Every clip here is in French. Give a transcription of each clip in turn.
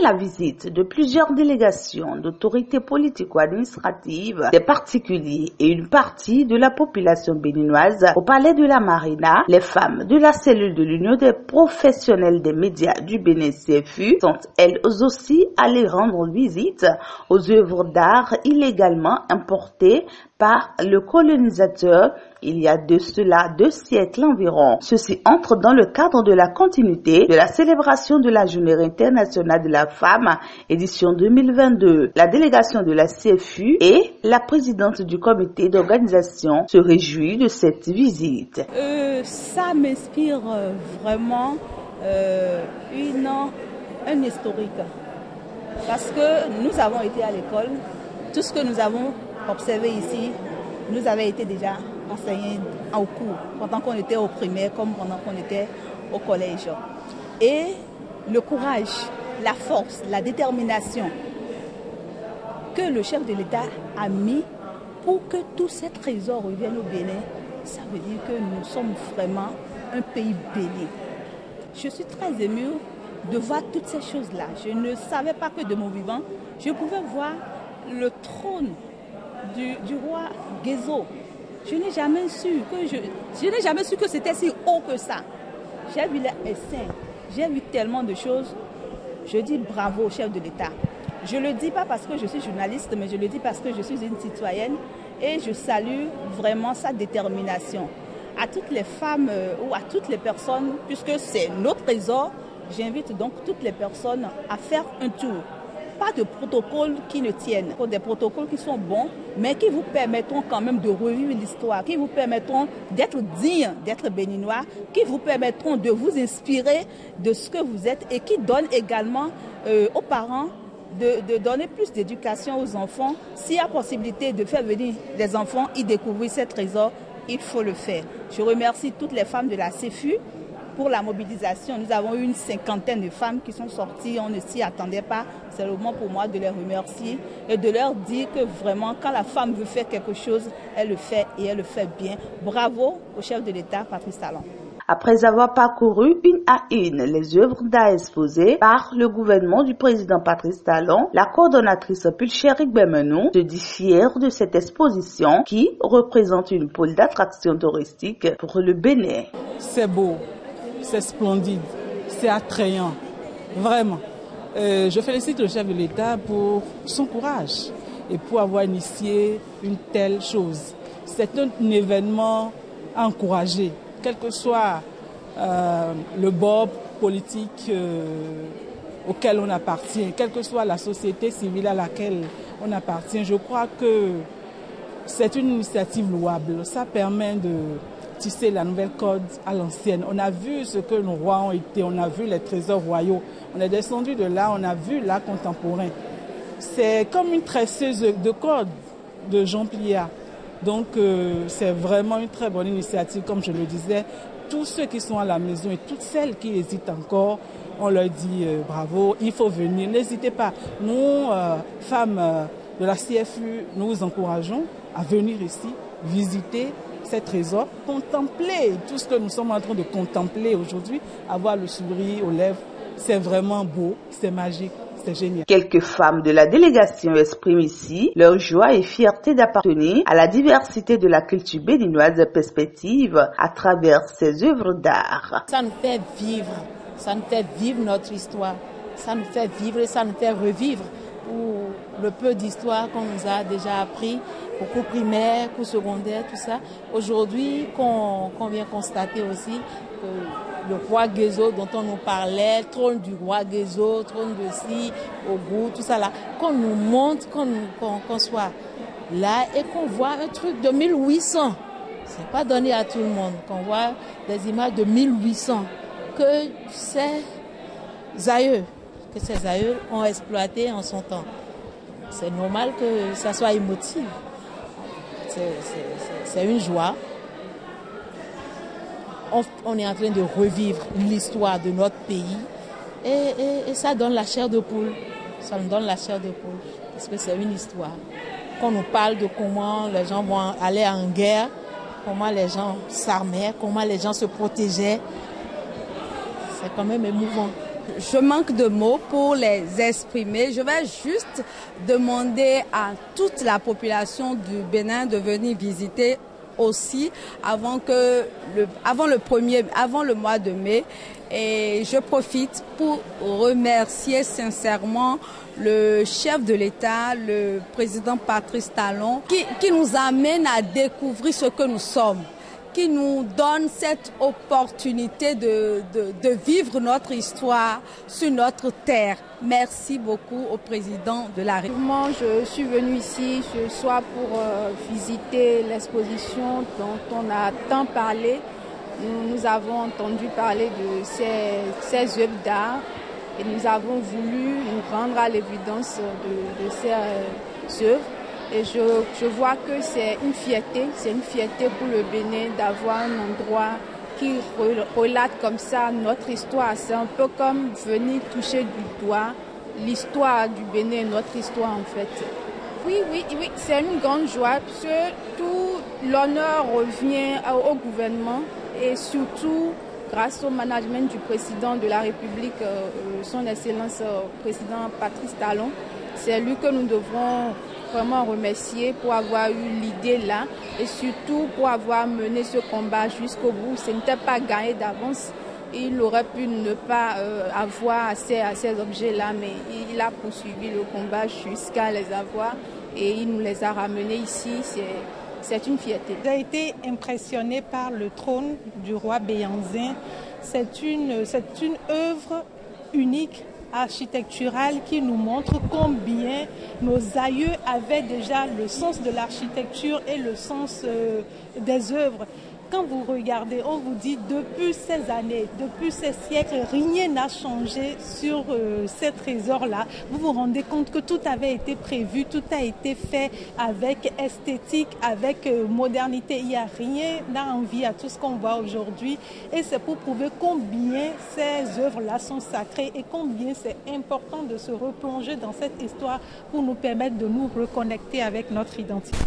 la visite de plusieurs délégations d'autorités politico-administratives, des particuliers et une partie de la population béninoise au palais de la Marina, les femmes de la cellule de l'Union des professionnels des médias du Bénin CFU sont elles aussi allées rendre visite aux œuvres d'art illégalement importées par le colonisateur il y a de cela 2 siècles environ. Ceci entre dans le cadre de la continuité de la célébration de la Journée internationale de la femme, édition 2022. La délégation de la CFU et la présidente du comité d'organisation se réjouit de cette visite. Ça m'inspire vraiment un historique. Parce que nous avons été à l'école, tout ce que nous avons observé ici, nous avait été déjà enseigné au cours, pendant qu'on était au primaire comme pendant qu'on était au collège. Et le courage, la force, la détermination que le chef de l'État a mis pour que tous ces trésors reviennent au Bénin, ça veut dire que nous sommes vraiment un pays béni. Je suis très émue de voir toutes ces choses-là. Je ne savais pas que de mon vivant, je pouvais voir le trône du roi Guézo. Je n'ai jamais su que c'était si haut que ça. J'ai vu les essaims, j'ai vu tellement de choses. Je dis bravo au chef de l'État. Je ne le dis pas parce que je suis journaliste, mais je le dis parce que je suis une citoyenne et je salue vraiment sa détermination. À toutes les femmes ou à toutes les personnes, puisque c'est notre trésor, j'invite donc toutes les personnes à faire un tour. Pas de protocoles qui ne tiennent, des protocoles qui sont bons, mais qui vous permettront quand même de revivre l'histoire, qui vous permettront d'être dignes d'être béninois, qui vous permettront de vous inspirer de ce que vous êtes et qui donnent également aux parents de donner plus d'éducation aux enfants. S'il y a possibilité de faire venir des enfants y découvrir ces trésors, il faut le faire. Je remercie toutes les femmes de la CFU pour la mobilisation. Nous avons eu une 50aine de femmes qui sont sorties, on ne s'y attendait pas. C'est le moment pour moi de les remercier et de leur dire que vraiment, quand la femme veut faire quelque chose, elle le fait et elle le fait bien. Bravo au chef de l'État, Patrice Talon. Après avoir parcouru une à une les œuvres d'art exposées par le gouvernement du président Patrice Talon, la coordonnatrice Pulchérik Bemenou se dit fière de cette exposition qui représente une pôle d'attraction touristique pour le Bénin. C'est beau. C'est splendide, c'est attrayant, vraiment. Je félicite le chef de l'État pour son courage et pour avoir initié une telle chose. C'est un événement à encourager, quel que soit le bord politique auquel on appartient, quelle que soit la société civile à laquelle on appartient. Je crois que c'est une initiative louable. Ça permet de tisser la nouvelle corde à l'ancienne. On a vu ce que nos rois ont été, on a vu les trésors royaux, on est descendu de là, on a vu l'art contemporain. C'est comme une tresseuse de cordes de Jean Pliat. Donc c'est vraiment une très bonne initiative, comme je le disais. Tous ceux qui sont à la maison et toutes celles qui hésitent encore, on leur dit bravo, il faut venir, n'hésitez pas. Nous, femmes de la CFU, nous vous encourageons à venir ici, visiter ces trésors, contempler tout ce que nous sommes en train de contempler aujourd'hui, avoir le sourire aux lèvres, c'est vraiment beau, c'est magique, c'est génial. Quelques femmes de la délégation expriment ici leur joie et fierté d'appartenir à la diversité de la culture béninoise perspective à travers ces œuvres d'art. Ça nous fait vivre notre histoire, ça nous fait vivre et ça nous fait revivre pour le peu d'histoire qu'on nous a déjà appris, au cours primaire, cours secondaire, tout ça. Aujourd'hui, qu'on vient constater aussi que le roi Guézo dont on nous parlait, trône du roi Guézo, trône de ci, au goût, tout ça là, qu'on nous montre, qu'on soit là et qu'on voit un truc de 1800. C'est pas donné à tout le monde, qu'on voit des images de 1800, que ces aïeux ont exploité en son temps. C'est normal que ça soit émotif. C'est une joie. On est en train de revivre l'histoire de notre pays et ça donne la chair de poule. Ça nous donne la chair de poule parce que c'est une histoire. Qu'on nous parle de comment les gens vont aller en guerre, comment les gens s'armaient, comment les gens se protégeaient. C'est quand même émouvant. Je manque de mots pour les exprimer. Je vais juste demander à toute la population du Bénin de venir visiter aussi avant le mois de mai. Et je profite pour remercier sincèrement le chef de l'État, le président Patrice Talon, qui nous amène à découvrir ce que nous sommes, qui nous donne cette opportunité de vivre notre histoire sur notre terre. Merci beaucoup au président de la République. Je suis venue ici ce soir pour visiter l'exposition dont on a tant parlé. Nous avons entendu parler de ces œuvres d'art et nous avons voulu nous rendre à l'évidence de ces œuvres. Et je vois que c'est une fierté pour le Bénin d'avoir un endroit qui relate comme ça notre histoire. C'est un peu comme venir toucher du doigt l'histoire du Bénin, notre histoire en fait. Oui, c'est une grande joie parce que tout l'honneur revient au gouvernement et surtout grâce au management du président de la République, son Excellence président Patrice Talon. C'est lui que nous devrons vraiment remercier pour avoir eu l'idée là et surtout pour avoir mené ce combat jusqu'au bout. Ce n'était pas gagné d'avance. Il aurait pu ne pas avoir accès à ces objets-là, mais il a poursuivi le combat jusqu'à les avoir et il nous les a ramenés ici. C'est une fierté. J'ai été impressionnée par le trône du roi Béhanzin. C'est une œuvre unique, architecturale, qui nous montre combien nos aïeux avaient déjà le sens de l'architecture et le sens des œuvres. Quand vous regardez, on vous dit depuis ces années, depuis ces siècles, rien n'a changé sur ces trésors-là. Vous vous rendez compte que tout avait été prévu, tout a été fait avec esthétique, avec modernité. Il n'y a rien à envier à tout ce qu'on voit aujourd'hui. Et c'est pour prouver combien ces œuvres-là sont sacrées et combien c'est important de se replonger dans cette histoire pour nous permettre de nous reconnecter avec notre identité.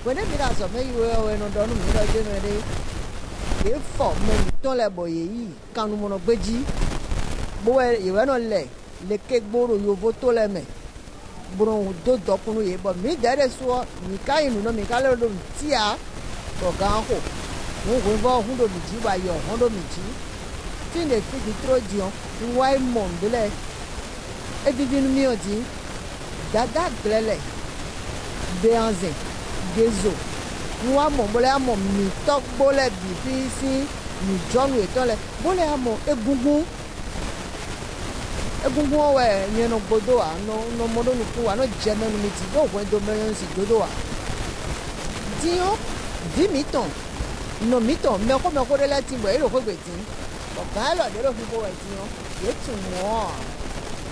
When I meet us, I may well know done generally. If for me, don't let boy, Canumono Beji, boy, you are not lay, the cake boro, you vote to let me. Bro, do docuno, but me that is what Mika, you know, Mikala, Tia, or Gaho. No, we go who don't be by your Hondo Michi. Think they fit the Trojan, why mom delay. A divine meoji, that glele, Beanze. Gezo, nous avons mi tok bolé bifisi, mi John wetole, bolé amo egungun ouais, ni no bodo a no modo no ku a no jeme no miti do wen do meyon si dodo a. Dio, 10 miton, no miton, me ko de la timbo e lo ko gbeti. Ko ba lo de lo fi bo e dio, ye tu mo.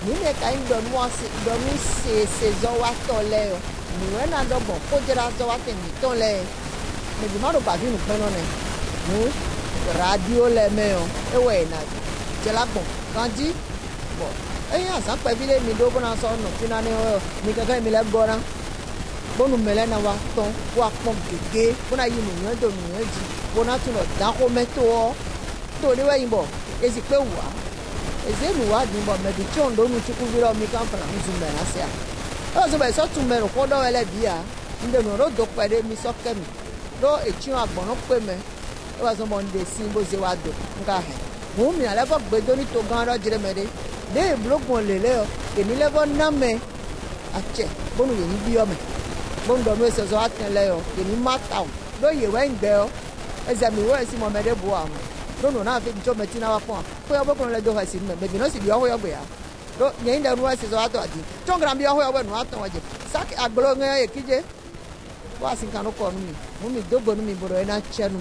Ni me ka ndo mo se saison wa tole o. Nous avons un bon côté de la mais du mal au pas nous prenons nous radio les mains et ouais c'est la bon quand dit bon et ça peut vite mais do bon ensemble nous finalement mais quelqu'un me l'a bon bon nous mêler na wa ton wa pom gege bon ayi nous do nous dit bon a tout notre dans remetto to de wa imbo et c'est quoi et c'est nous wa dit bon mais du chon do nous tu couvrir mi camp na nous na sia. As I saw to men who don't let be in the road, doc by the miss of Kemi. Though a chin up on women, it was among the symbols they were doing. Whom I never but don't need to go out Jeremy. They broke one leo, the 11 number. A check, Bonu be your man. Bon don't waste as hot and leo, the new mat out. Though you went there, as I mean, where I see my mother boam. Don't know nothing to Matina upon. For your book on the door has seen, maybe not if you are aware. Nyenda ruwa sizo watu ati chongra mbia hoya wenu watu waje saki aglonga ya kije wasinkano kwa mumi dogo numi boro ena chenu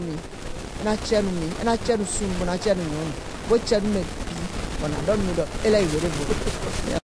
sumbu na chenu nyoni bo chenu me bona don mi do ela iwere bo